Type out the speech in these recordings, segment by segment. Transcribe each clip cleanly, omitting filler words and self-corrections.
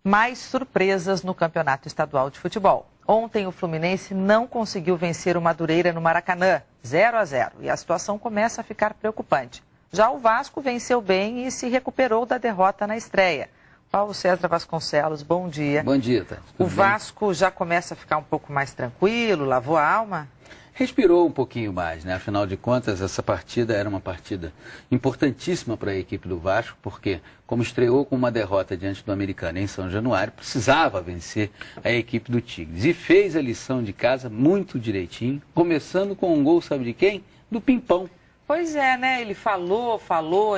Mais surpresas no Campeonato Estadual de Futebol. Ontem o Fluminense não conseguiu vencer o Madureira no Maracanã, 0-0, e a situação começa a ficar preocupante. Já o Vasco venceu bem e se recuperou da derrota na estreia. Paulo César Vasconcelos, bom dia. Bom dia, tá? O Vasco já começa a ficar um pouco mais tranquilo, lavou a alma? Respirou um pouquinho mais, né? Afinal de contas, essa partida era uma partida importantíssima para a equipe do Vasco, porque, como estreou com uma derrota diante do Americano em São Januário, precisava vencer a equipe do Tigres. E fez a lição de casa muito direitinho, começando com um gol, sabe de quem? Do Pimpão. Pois é, né? Ele falou,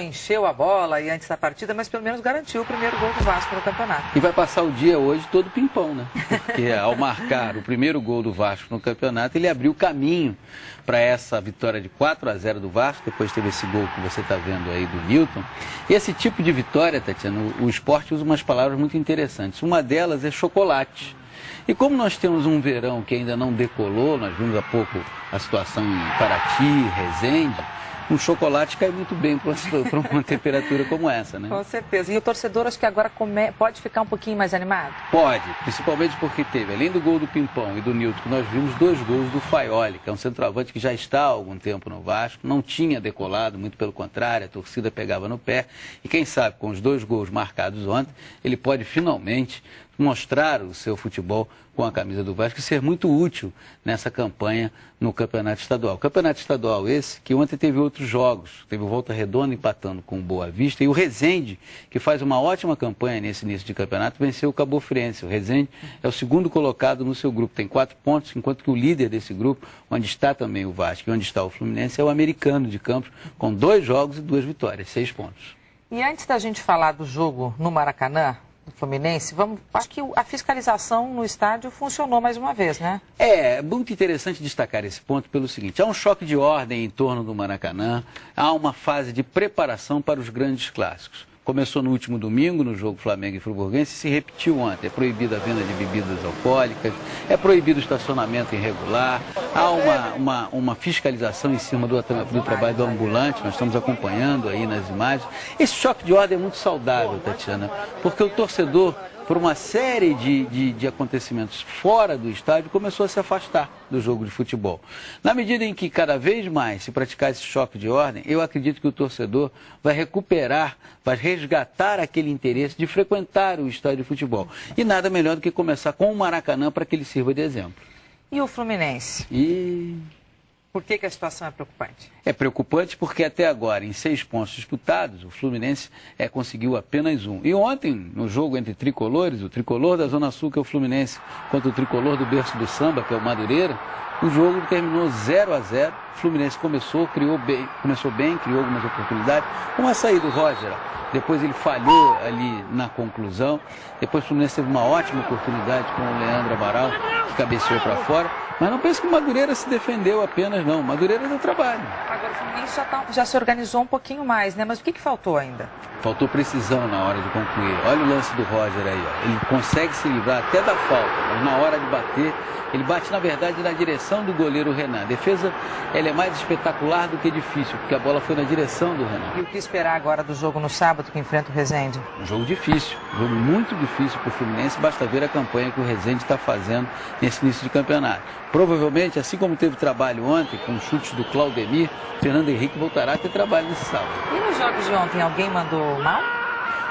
encheu a bola e antes da partida, mas pelo menos garantiu o primeiro gol do Vasco no campeonato. E vai passar o dia hoje todo pimpão, né? Porque ao marcar o primeiro gol do Vasco no campeonato, ele abriu caminho para essa vitória de 4-0 do Vasco. Depois teve esse gol que você está vendo aí do Newton. E esse tipo de vitória, Tatiana, o esporte usa umas palavras muito interessantes. Uma delas é chocolate. E como nós temos um verão que ainda não decolou, nós vimos há pouco a situação em Paraty, Resende, um chocolate cai muito bem para uma temperatura como essa, né? Com certeza. E o torcedor acho que agora pode ficar um pouquinho mais animado? Pode, principalmente porque teve, além do gol do Pimpão e do Nilton, que nós vimos 2 gols do Faioli, que é um centroavante que já está há algum tempo no Vasco, não tinha decolado, muito pelo contrário, a torcida pegava no pé. E quem sabe, com os 2 gols marcados ontem, ele pode finalmente mostrar o seu futebol com a camisa do Vasco e ser muito útil nessa campanha no Campeonato Estadual. Campeonato Estadual esse que ontem teve outros jogos, teve o Volta Redonda empatando com o Boa Vista e o Resende, que faz uma ótima campanha nesse início de campeonato, venceu o Cabofrense. O Resende é o segundo colocado no seu grupo, tem 4 pontos, enquanto que o líder desse grupo, onde está também o Vasco e onde está o Fluminense, é o Americano de Campos, com 2 jogos e 2 vitórias, 6 pontos. E antes da gente falar do jogo no Maracanã, do Fluminense, acho que a fiscalização no estádio funcionou mais uma vez, né? É muito interessante destacar esse ponto pelo seguinte: há um choque de ordem em torno do Maracanã, há uma fase de preparação para os grandes clássicos. Começou no último domingo, no jogo Flamengo e Friburguense, e se repetiu ontem. É proibida a venda de bebidas alcoólicas, é proibido o estacionamento irregular, há uma fiscalização em cima do trabalho do ambulante, nós estamos acompanhando aí nas imagens. Esse choque de ordem é muito saudável, Tatiana, porque o torcedor, por uma série de acontecimentos fora do estádio, começou a se afastar do jogo de futebol. Na medida em que cada vez mais se praticar esse choque de ordem, eu acredito que o torcedor vai recuperar, vai resgatar aquele interesse de frequentar o estádio de futebol. E nada melhor do que começar com o Maracanã para que ele sirva de exemplo. E o Fluminense? Por que a situação é preocupante? É preocupante porque até agora, em 6 pontos disputados, o Fluminense conseguiu apenas 1. E ontem, no jogo entre tricolores, o tricolor da Zona Sul, que é o Fluminense, contra o tricolor do berço do samba, que é o Madureira, o jogo terminou 0-0. O Fluminense começou bem, criou algumas oportunidades. Com a saída do Roger, depois ele falhou ali na conclusão. Depois o Fluminense teve uma ótima oportunidade com o Leandro Amaral, que cabeceou para fora. Mas não pense que o Madureira se defendeu apenas, não. O Madureira deu trabalho. Agora o Fluminense já se organizou um pouquinho mais, né? Mas o que faltou ainda? Faltou precisão na hora de concluir. Olha o lance do Roger aí, ó. Ele consegue se livrar até da falta, mas na hora de bater, ele bate, na verdade, na direção do goleiro Renan. A defesa, ela é mais espetacular do que difícil, porque a bola foi na direção do Renan. E o que esperar agora do jogo no sábado, que enfrenta o Resende? Um jogo difícil, um jogo muito difícil para o Fluminense, basta ver a campanha que o Resende está fazendo nesse início de campeonato. Provavelmente, assim como teve trabalho ontem, com os chutes do Claudemir, Fernando Henrique voltará a ter trabalho nesse sábado. E nos jogos de ontem, alguém mandou mal?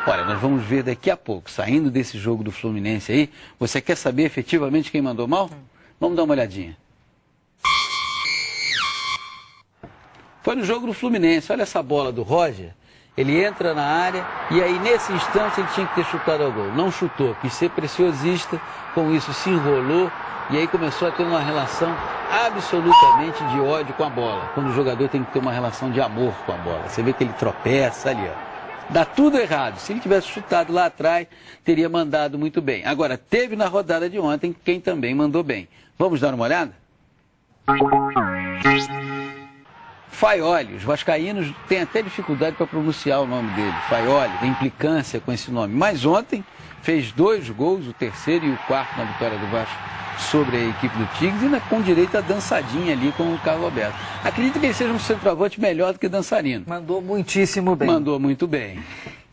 Olha, nós vamos ver daqui a pouco, saindo desse jogo do Fluminense aí, você quer saber efetivamente quem mandou mal? Vamos dar uma olhadinha. Foi no jogo do Fluminense, olha essa bola do Roger, ele entra na área e aí nesse instante ele tinha que ter chutado ao gol. Não chutou, quis ser preciosista, com isso se enrolou e aí começou a ter uma relação absolutamente de ódio com a bola. Quando o jogador tem que ter uma relação de amor com a bola. Você vê que ele tropeça ali, ó. Dá tudo errado. Se ele tivesse chutado lá atrás, teria mandado muito bem. Agora, teve na rodada de ontem quem também mandou bem. Vamos dar uma olhada? Faioli. Os vascaínos têm até dificuldade para pronunciar o nome dele. Faioli, tem implicância com esse nome. Mas ontem fez 2 gols, o terceiro e o quarto na vitória do Vasco sobre a equipe do Tigres e com direito a dançadinha ali com o Carlos Alberto. Acredito que ele seja um centroavante melhor do que dançarino. Mandou muitíssimo bem. Mandou muito bem.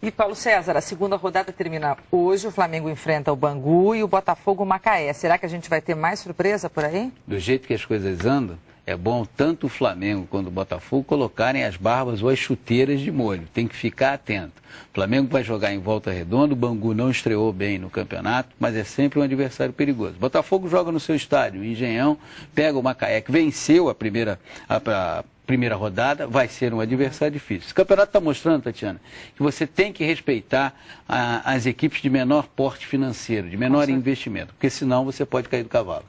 E Paulo César, a segunda rodada termina hoje, o Flamengo enfrenta o Bangu e o Botafogo o Macaé. Será que a gente vai ter mais surpresa por aí? Do jeito que as coisas andam, é bom tanto o Flamengo quanto o Botafogo colocarem as barbas ou as chuteiras de molho. Tem que ficar atento. O Flamengo vai jogar em Volta Redonda, o Bangu não estreou bem no campeonato, mas é sempre um adversário perigoso. O Botafogo joga no seu estádio, o Engenhão, pega o Macaé, que venceu a primeira rodada, vai ser um adversário difícil. Esse campeonato está mostrando, Tatiana, que você tem que respeitar as equipes de menor porte financeiro, de menor investimento, porque senão você pode cair do cavalo.